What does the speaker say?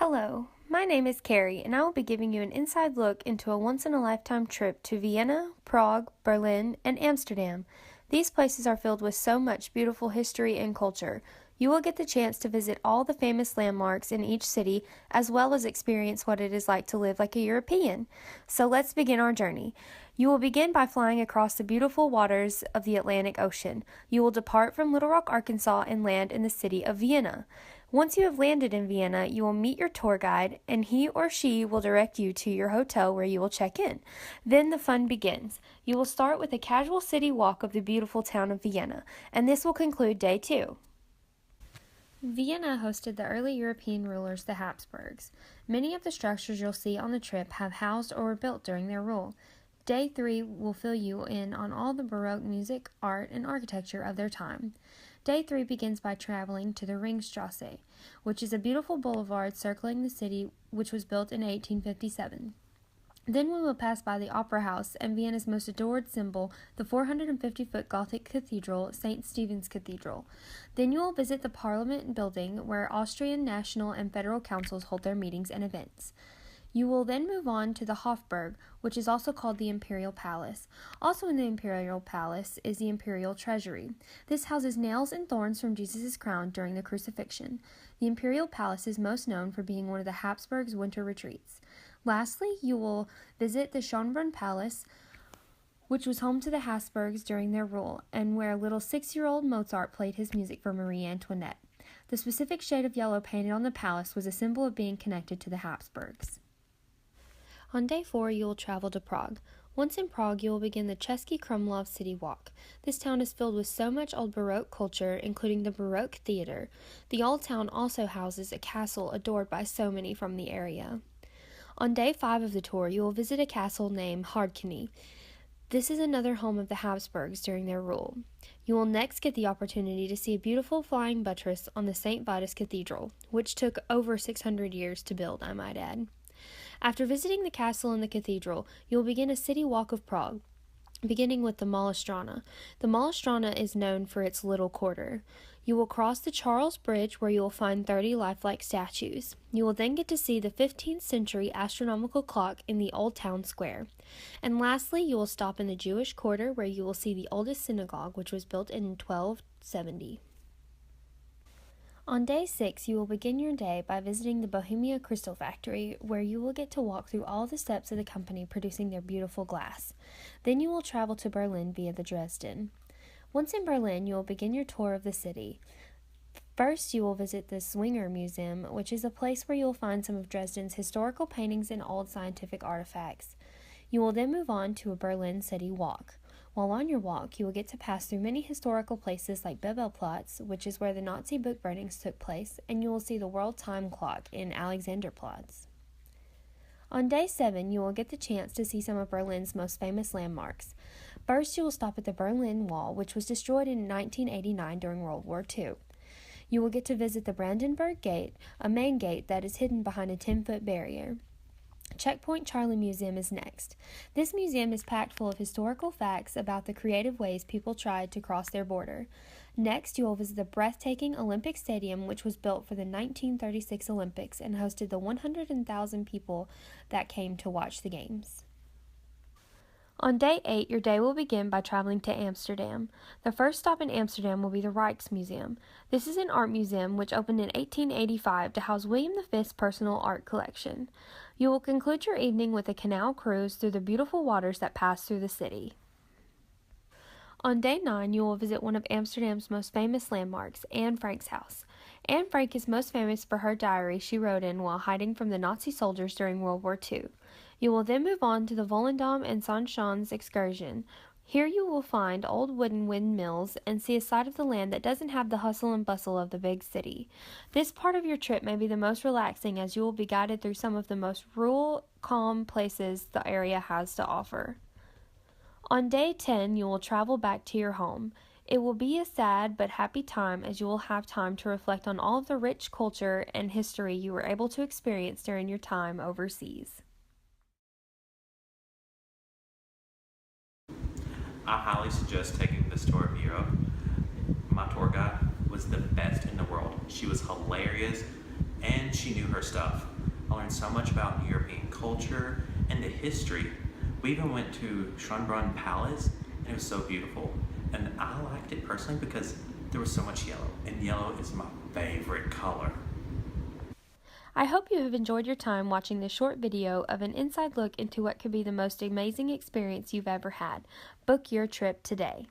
Hello, my name is Carrie, and I will be giving you an inside look into a once-in-a-lifetime trip to Vienna, Prague, Berlin, and Amsterdam. These places are filled with so much beautiful history and culture. You will get the chance to visit all the famous landmarks in each city, as well as experience what it is like to live like a European. So let's begin our journey. You will begin by flying across the beautiful waters of the Atlantic Ocean. You will depart from Little Rock, Arkansas, and land in the city of Vienna. Once you have landed in Vienna, you will meet your tour guide, and he or she will direct you to your hotel where you will check in. Then the fun begins. You will start with a casual city walk of the beautiful town of Vienna, and this will conclude day 2. Vienna hosted the early European rulers, the Habsburgs. Many of the structures you'll see on the trip have housed or were built during their rule. Day 3 will fill you in on all the Baroque music, art, and architecture of their time. Day 3 begins by traveling to the Ringstrasse, which is a beautiful boulevard circling the city, which was built in 1857. Then we will pass by the Opera House and Vienna's most adored symbol, the 450-foot Gothic cathedral, St. Stephen's Cathedral. Then you will visit the Parliament building, where Austrian national and federal councils hold their meetings and events. You will then move on to the Hofburg, which is also called the Imperial Palace. Also in the Imperial Palace is the Imperial Treasury. This houses nails and thorns from Jesus' crown during the crucifixion. The Imperial Palace is most known for being one of the Habsburgs' winter retreats. Lastly, you will visit the Schönbrunn Palace, which was home to the Habsburgs during their rule, and where little 6-year-old Mozart played his music for Marie Antoinette. The specific shade of yellow painted on the palace was a symbol of being connected to the Habsburgs. On day 4, you will travel to Prague. Once in Prague, you will begin the Český Krumlov City Walk. This town is filled with so much old Baroque culture, including the Baroque Theater. The old town also houses a castle adored by so many from the area. On day 5 of the tour, you will visit a castle named Hrdkany. This is another home of the Habsburgs during their rule. You will next get the opportunity to see a beautiful flying buttress on the St. Vitus Cathedral, which took over 600 years to build, I might add. After visiting the castle and the cathedral, you will begin a city walk of Prague, beginning with the Malá Strana. The Malá Strana is known for its little quarter. You will cross the Charles Bridge, where you will find 30 lifelike statues. You will then get to see the 15th century astronomical clock in the Old Town Square. And lastly, you will stop in the Jewish Quarter, where you will see the oldest synagogue, which was built in 1270. On day 6, you will begin your day by visiting the Bohemia Crystal Factory, where you will get to walk through all the steps of the company producing their beautiful glass. Then you will travel to Berlin via the Dresden. Once in Berlin, you will begin your tour of the city. First, you will visit the Zwinger Museum, which is a place where you will find some of Dresden's historical paintings and old scientific artifacts. You will then move on to a Berlin city walk. While on your walk, you will get to pass through many historical places like Bebelplatz, which is where the Nazi book burnings took place, and you will see the World Time Clock in Alexanderplatz. On day 7, you will get the chance to see some of Berlin's most famous landmarks. First, you will stop at the Berlin Wall, which was destroyed in 1989 during World War II. You will get to visit the Brandenburg Gate, a main gate that is hidden behind a 10-foot barrier. Checkpoint Charlie Museum is next. This museum is packed full of historical facts about the creative ways people tried to cross their border. Next, you will visit the breathtaking Olympic Stadium, which was built for the 1936 Olympics and hosted the 100,000 people that came to watch the games. On day 8, your day will begin by traveling to Amsterdam. The first stop in Amsterdam will be the Rijksmuseum. This is an art museum which opened in 1885 to house William V's personal art collection. You will conclude your evening with a canal cruise through the beautiful waters that pass through the city. On day 9, you will visit one of Amsterdam's most famous landmarks, Anne Frank's house. Anne Frank is most famous for her diary she wrote in while hiding from the Nazi soldiers during World War II. You will then move on to the Volendam and Sanschans excursion. Here you will find old wooden windmills and see a side of the land that doesn't have the hustle and bustle of the big city. This part of your trip may be the most relaxing, as you will be guided through some of the most rural, calm places the area has to offer. On day 10, you will travel back to your home. It will be a sad but happy time, as you will have time to reflect on all of the rich culture and history you were able to experience during your time overseas. I highly suggest taking this tour of Europe. My tour guide was the best in the world. She was hilarious and she knew her stuff. learned so much about European culture and the history. We even went to Schönbrunn Palace, and it was so beautiful. And I liked it personally because there was so much yellow, and yellow is my favorite color. I hope you have enjoyed your time watching this short video of an inside look into what could be the most amazing experience you've ever had. Book your trip today.